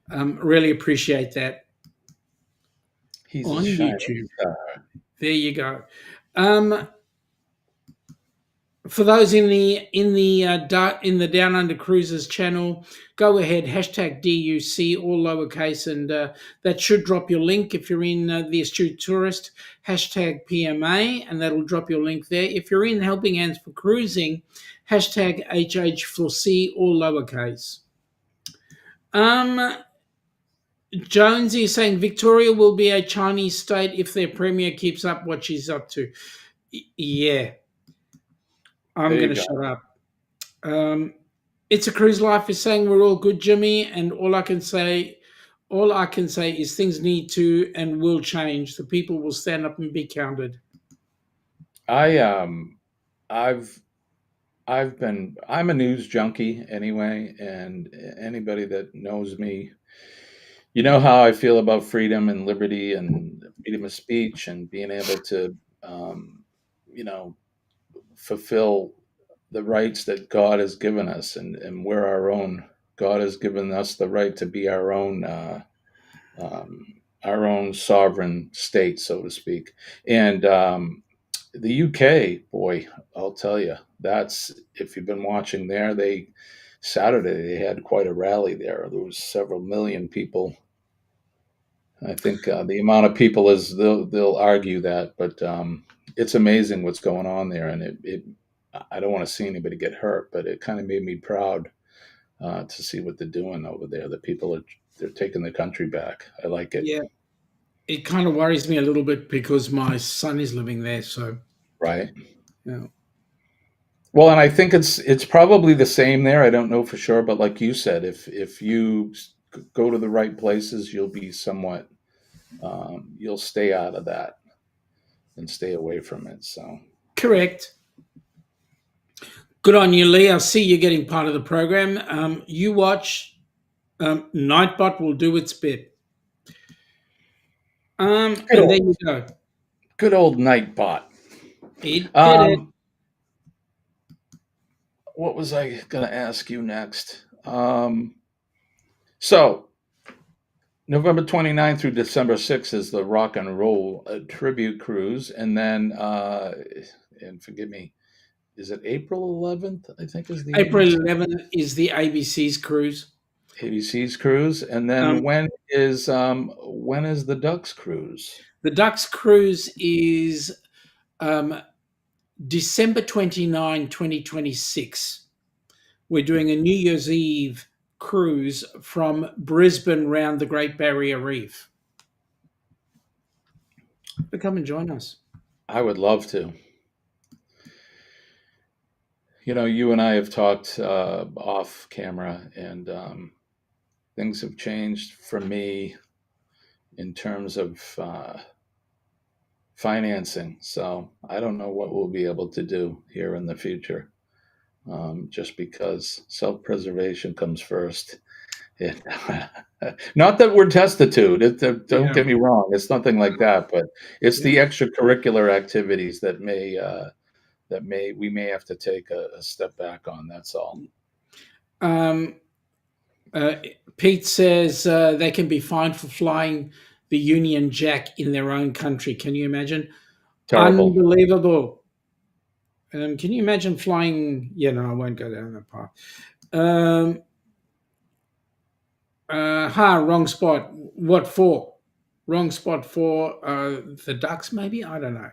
Really appreciate that. He's a On shining YouTube. star. There you go. Um, for those in the Down Under Cruises channel, go ahead, hashtag DUC, all lowercase, and that should drop your link. If you're in the Astute Tourist, hashtag PMA, and that'll drop your link there. If you're in Helping Hands for Cruising, hashtag HH4C, all lowercase. Jonesy is saying Victoria will be a Chinese state if their premier keeps up what she's up to. Yeah, I'm There going you to go. shut up. It's a Cruise Life is saying we're all good, Jimmy, and all I can say is things need to and will change. The people will stand up and be counted. I I've I'm a news junkie anyway, and anybody that knows me, you know how I feel about freedom and liberty and freedom of speech and being able to um, you know fulfill the rights that God has given us, and we're our own. God has given us the right to be our own sovereign state, so to speak. And the UK, boy, I'll tell you, that's if you've been watching there. They Saturday they had quite a rally there. There was several million people. I think the amount of people is they'll argue that, but it's amazing what's going on there, and it I don't want to see anybody get hurt, but it kind of made me proud to see what they're doing over there. The people they're taking the country back. I like it. Yeah, it kind of worries me a little bit because my son is living there. So, Right. yeah, Well, and I think it's probably the same there. I don't know for sure, but like you said, if you go to the right places, you'll be somewhat you'll stay out of that and stay away from it. So correct. Good on you, Lee. I see you're getting part of the program. You watch. Nightbot will do its bit. good And there old you go. good old Nightbot. It did it. Um, what was I going to ask you next? So November 29th through December 6th is the Rock and Roll tribute cruise, and then and forgive me, is it April 11th? I think is the April ABC 11th is the ABC's cruise. ABC's cruise, and then Um, when is the Ducks cruise? the Ducks cruise is um, December 29, 2026, we're doing a New Year's Eve cruise from Brisbane round the Great Barrier Reef. So come and join us. I would love to. You and I have talked off camera, and things have changed for me in terms of financing. So I don't know what we'll be able to do here in the future, just because self-preservation comes first. And, not that we're destitute. Don't Yeah. get me wrong. It's nothing like that, but it's the Yeah. extracurricular activities that we may have to take a step back on. That's all. Um, Pete says they can be fined for flying the Union Jack in their own country. Can you imagine? Terrible. Unbelievable. Can you imagine flying? Yeah, no, I won't go down that path. Wrong spot. What for? Wrong spot for the Ducks, maybe? I don't know.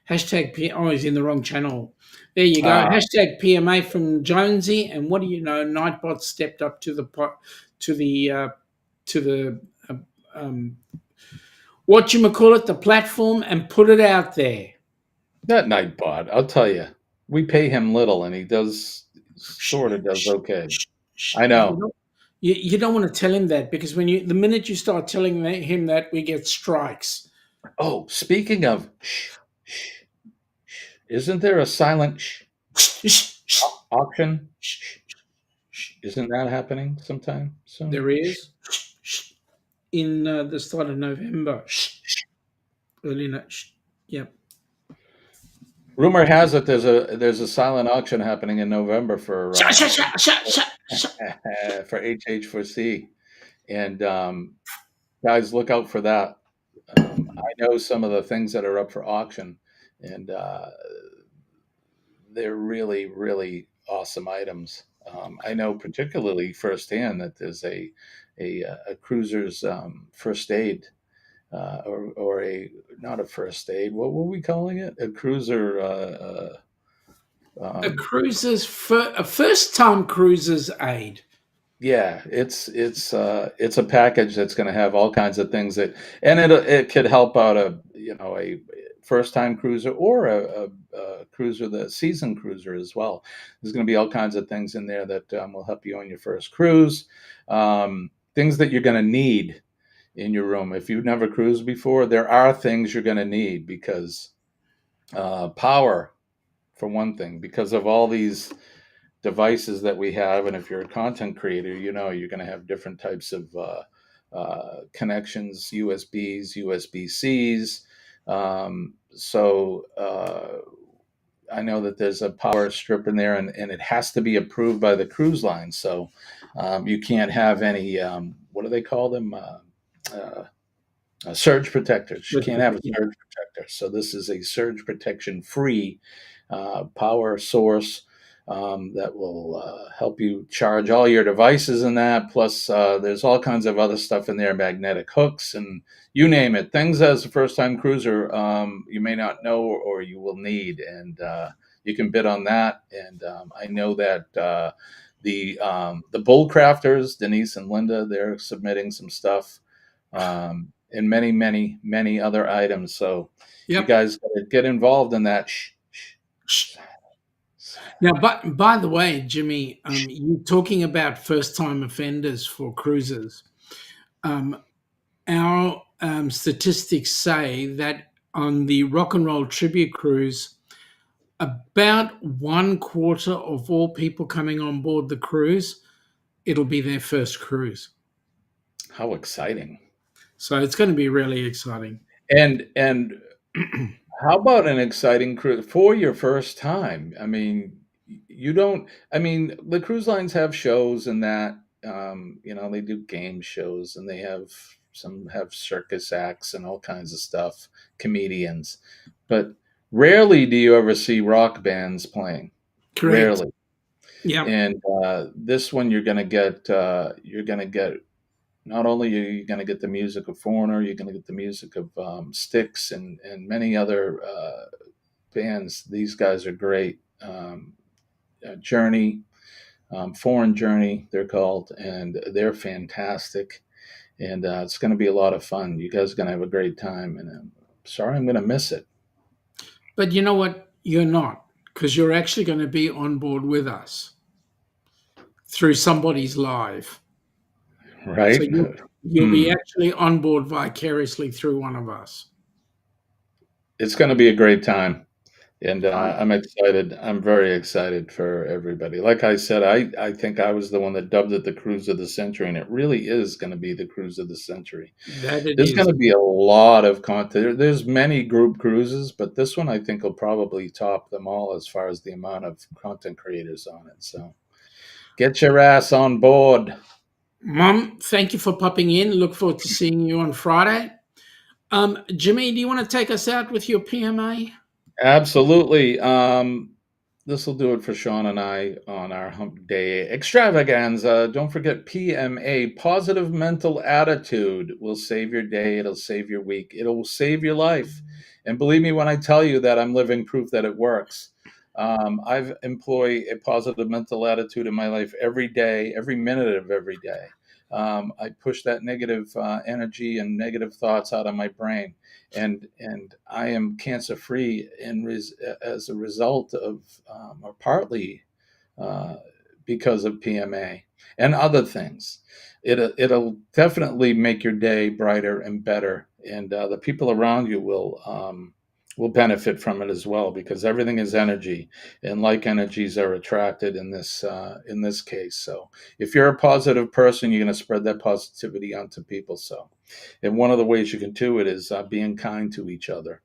Hashtag he's in the wrong channel. There you go. Hashtag PMA from Jonesy, and what do you know? Nightbot stepped up to the what you call it, the platform, and put it out there. That Nightbot, I'll tell you, we pay him little, and he sort of does okay. I know. You don't want to tell him that, because the minute you start telling him that, we get strikes. Oh, speaking of isn't there a silent auction? Isn't that happening sometime soon? There is in the start of November. Early yep. Rumor has it there's a silent auction happening in November for for HH4C, and guys, look out for that. I know some of the things that are up for auction, and they're really, really awesome items. I know particularly firsthand that there's a cruiser's first aid, or a not a first aid. What were we calling it? A cruiser. A first time cruiser's aid. Yeah, it's a package that's going to have all kinds of things and it could help out a first time cruiser, or a cruiser, the seasoned cruiser as well. There's going to be all kinds of things in there that will help you on your first cruise. Things that you're going to need in your room if you've never cruised before. There are things you're going to need, because power, for one thing, because of all these devices that we have. And if you're a content creator, you're going to have different types of connections: USBs, USB-Cs. So I know that there's a power strip in there, and it has to be approved by the cruise line. So you can't have any, what do they call them? Surge protectors. You can't have a surge protector. So this is a surge protection free power source that will help you charge all your devices in that. Plus, there's all kinds of other stuff in there, magnetic hooks, and you name it. Things as a first-time cruiser you may not know, or you will need, and you can bid on that. And I know that the Bull Crafters, Denise and Linda, they're submitting some stuff, and many, many, many other items. So you guys gotta get involved in that. Now, by the way, Jimmy, you talking about first-time offenders for cruises. Our statistics say that on the Rock and Roll Tribute Cruise, about 1/4 of all people coming on board the cruise, it'll be their first cruise. How exciting! So it's going to be really exciting. And how about an exciting cruise for your first time? I mean, the cruise lines have shows and that, they do game shows, and they have circus acts and all kinds of stuff, comedians, but rarely do you ever see rock bands playing. Correct. Rarely. Yeah. And this one, you're going to get not only are you going to get the music of Foreigner, you're going to get the music of Styx, and many other bands. These guys are great. Journey, Foreign Journey, they're called, and they're fantastic. And it's going to be a lot of fun. You guys are going to have a great time. And I'm sorry, I'm going to miss it. But you know what? You're not, because you're actually going to be on board with us through somebody's live. So Right? you'll be actually on board vicariously through one of us. It's going to be a great time. And I'm excited. I'm very excited for everybody. Like I said, I think I was the one that dubbed it the cruise of the century, and it really is going to be the cruise of the century. That it There's is. going to be a lot of content. There's many group cruises, but this one I think will probably top them all as far as the amount of content creators on it. So get your ass on board. Mum, thank you for popping in. Look forward to seeing you on Friday. Jimmy, do you want to take us out with your PMA? Absolutely. This will do it for Shaun and I on our Hump Day extravaganza. Don't forget PMA, positive mental attitude will save your day. It'll save your week. It'll save your life. And believe me when I tell you that I'm living proof that it works. I've employed a positive mental attitude in my life every day, every minute of every day. I push that negative energy and negative thoughts out of my brain, and I am cancer free as a result of, or partly because of PMA and other things. It'll definitely make your day brighter and better, and the people around you will benefit from it as well, because everything is energy, and like energies are attracted in this case. So if you're a positive person, you're going to spread that positivity onto people. So, and one of the ways you can do it is being kind to each other.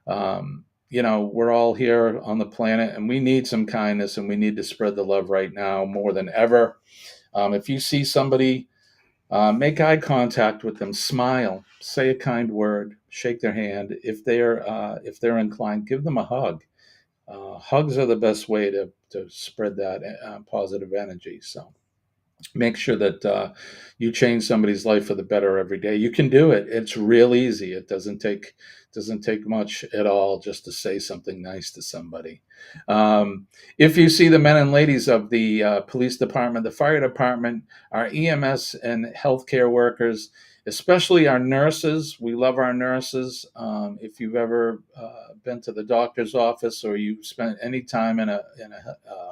We're all here on the planet, and we need some kindness, and we need to spread the love right now more than ever. If you see somebody, make eye contact with them, smile, say a kind word, shake their hand. If they're inclined, give them a hug. Hugs are the best way to spread that positive energy. So make sure that you change somebody's life for the better every day. You can do it. It's real easy. It doesn't take much at all just to say something nice to somebody. If you see the men and ladies of the police department, the fire department, our EMS and healthcare workers, especially our nurses, we love our nurses. If you've ever been to the doctor's office, or you spent any time in a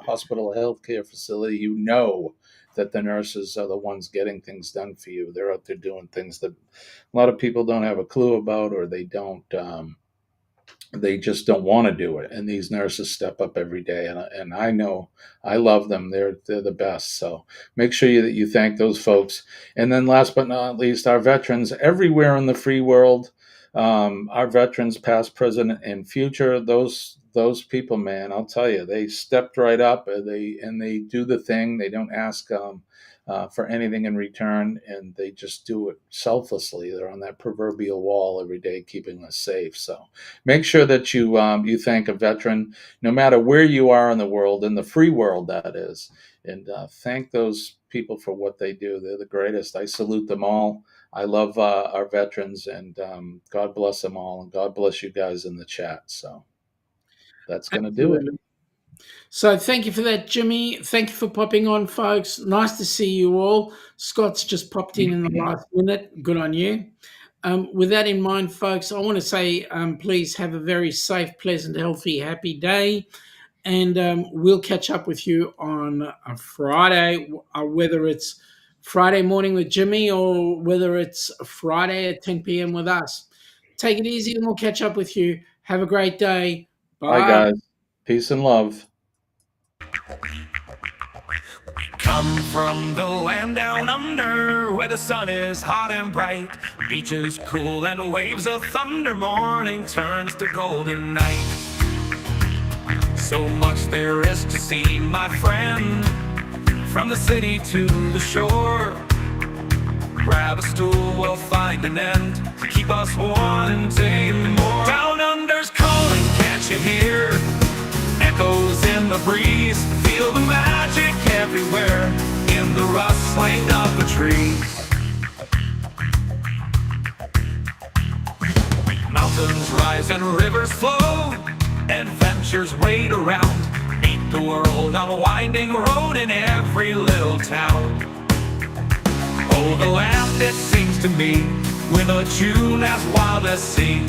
hospital healthcare facility, you know that the nurses are the ones getting things done for you. They're out there doing things that a lot of people don't have a clue about, or they just don't want to do it. And these nurses step up every day, and I know I love them. They're the best. So make sure that you thank those folks. And then last but not least, our veterans everywhere in the free world. Our veterans, past, present, and future. Those people, man, I'll tell you, they stepped right up. They do the thing. They don't ask for anything in return, and they just do it selflessly. They're on that proverbial wall every day, keeping us safe. So make sure that you thank a veteran, no matter where you are in the world, in the free world, that is, and thank those people for what they do. They're the greatest. I salute them all. I love our veterans, and God bless them all, and God bless you guys in the chat. So that's going to do it. So thank you for that, Jimmy. Thank you for popping on, folks. Nice to see you all. Scott's just popped in the last minute. Good on you. With that in mind, folks, I want to say please have a very safe, pleasant, healthy, happy day. And we'll catch up with you on a Friday, whether it's Friday morning with Jimmy or whether it's Friday at 10 p.m. with us. Take it easy, and we'll catch up with you. Have a great day. Bye. Bye, guys. Peace and love. Come from the land down under, where the sun is hot and bright, beaches cool and waves of thunder. Morning turns to golden night. So much there is to see, my friend, from the city to the shore. Grab a stool, we'll find an end to keep us wanting more. Down under's calling, can't you hear? Echoes in the breeze, feel the magic everywhere, in the rustling of the trees. Mountains rise and rivers flow, adventures wait around. Meet the world on a winding road in every little town. Oh, the land, it sings to me with a tune as wild as sea.